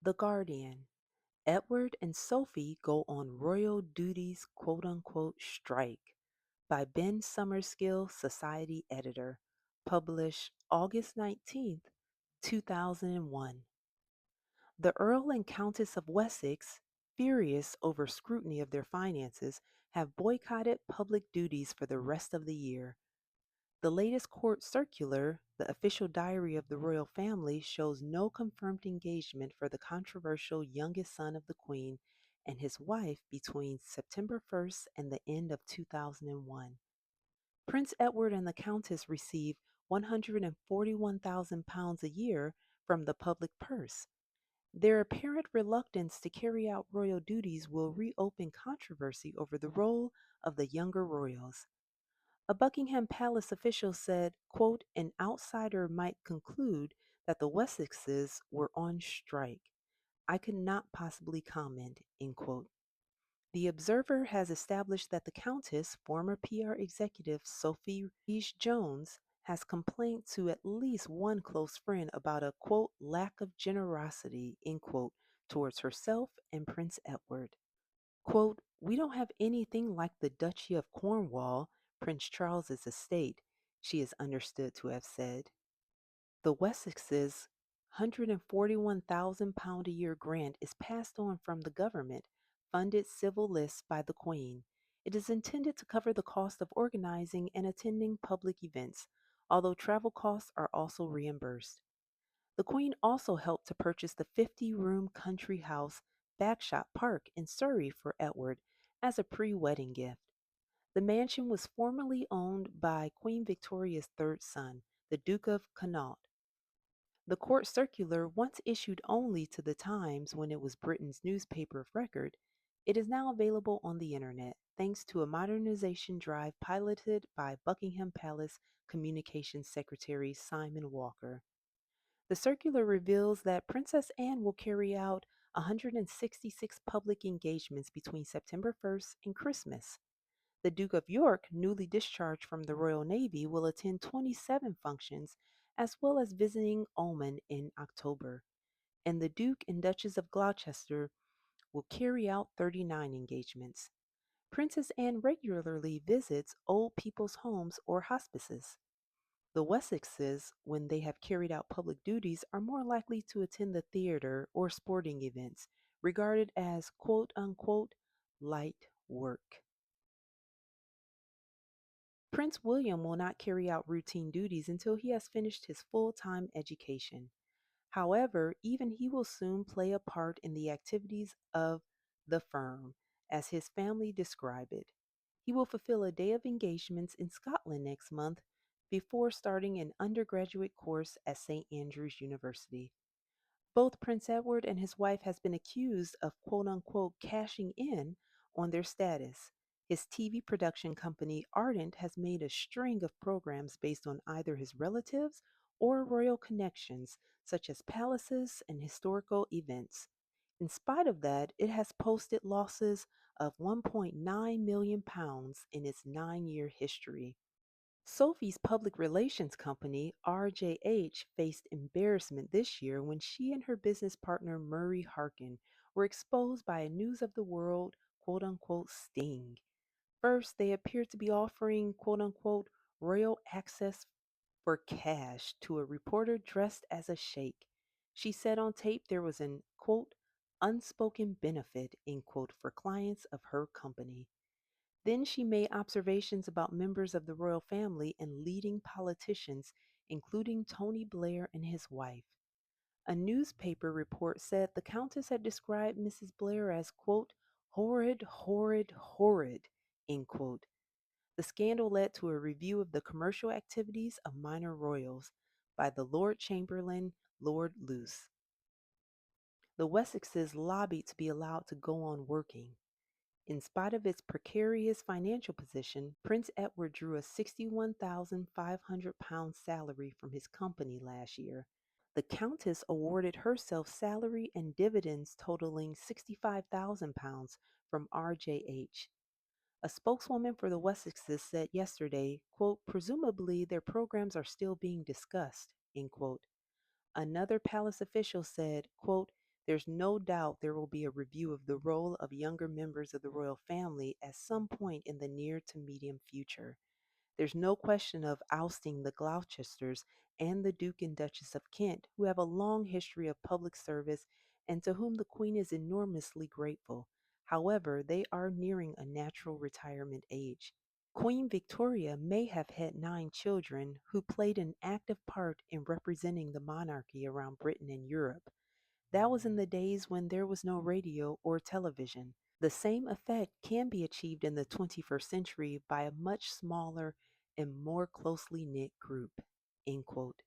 The Guardian. Edward and Sophie go on royal duties quote unquote strike by Ben Summerskill, Society editor. Published August 19th, 2001. The Earl and Countess of Wessex, furious over scrutiny of their finances, have boycotted public duties for the rest of the year. The latest court circular, the official diary of the royal family, shows no confirmed engagement for the controversial youngest son of the Queen and his wife between September 1st and the end of 2001. Prince Edward and the Countess receive £141,000 a year from the public purse. Their apparent reluctance to carry out royal duties will reopen controversy over the role of the younger royals. A Buckingham Palace official said, quote, an outsider might conclude that the Wessexes were on strike. I could not possibly comment, end quote. The Observer has established that the Countess, former PR executive Sophie Jones, has complained to at least one close friend about a quote lack of generosity, end quote, towards herself and Prince Edward. Quote, we don't have anything like the Duchy of Cornwall, Prince Charles's estate, she is understood to have said. The Wessexes' £141,000 a year grant is passed on from the government, funded civil lists by the Queen. It is intended to cover the cost of organizing and attending public events, although travel costs are also reimbursed. The Queen also helped to purchase the 50-room country house Bagshot Park in Surrey for Edward as a pre-wedding gift. The mansion was formerly owned by Queen Victoria's third son, the Duke of Connaught. The court circular, once issued only to the Times when it was Britain's newspaper of record, it is now available on the internet thanks to a modernization drive piloted by Buckingham Palace Communications Secretary Simon Walker. The circular reveals that Princess Anne will carry out 166 public engagements between September 1st and Christmas. The Duke of York, newly discharged from the Royal Navy, will attend 27 functions as well as visiting Oman in October. And the Duke and Duchess of Gloucester will carry out 39 engagements. Princess Anne regularly visits old people's homes or hospices. The Wessexes, when they have carried out public duties, are more likely to attend the theater or sporting events, regarded as quote unquote light work. Prince William will not carry out routine duties until he has finished his full time education. However, even he will soon play a part in the activities of the firm, as his family describe it. He will fulfill a day of engagements in Scotland next month before starting an undergraduate course at St. Andrews University. Both Prince Edward and his wife has been accused of quote unquote cashing in on their status. His TV production company Ardent has made a string of programs based on either his relatives or royal connections, such as palaces and historical events. In spite of that, it has posted losses of £1.9 million in its 9 year history. Sophie's public relations company, RJH, faced embarrassment this year when she and her business partner Murray Harkin were exposed by a News of the World quote unquote sting. First, they appeared to be offering quote unquote royal access for cash to a reporter dressed as a sheikh. She said on tape there was an quote unspoken benefit end quote for clients of her company. Then she made observations about members of the royal family and leading politicians, including Tony Blair and his wife. A newspaper report said the Countess had described Mrs. Blair as, quote, horrid, horrid, horrid, end quote. The scandal led to a review of the commercial activities of minor royals by the Lord Chamberlain, Lord Luce. The Wessexes lobbied to be allowed to go on working. In spite of its precarious financial position, Prince Edward drew a £61,500 salary from his company last year. The Countess awarded herself salary and dividends totaling £65,000 from RJH. A spokeswoman for the Wessexes said yesterday, quote, presumably their programs are still being discussed, end quote. Another palace official said, quote, There's no doubt there will be a review of the role of younger members of the royal family at some point in the near to medium future. There's no question of ousting the Gloucesters and the Duke and Duchess of Kent, who have a long history of public service and to whom the Queen is enormously grateful. However, they are nearing a natural retirement age. Queen Victoria may have had 9 children who played an active part in representing the monarchy around Britain and Europe. That was in the days when there was no radio or television. The same effect can be achieved in the 21st century by a much smaller and more closely knit group. End quote.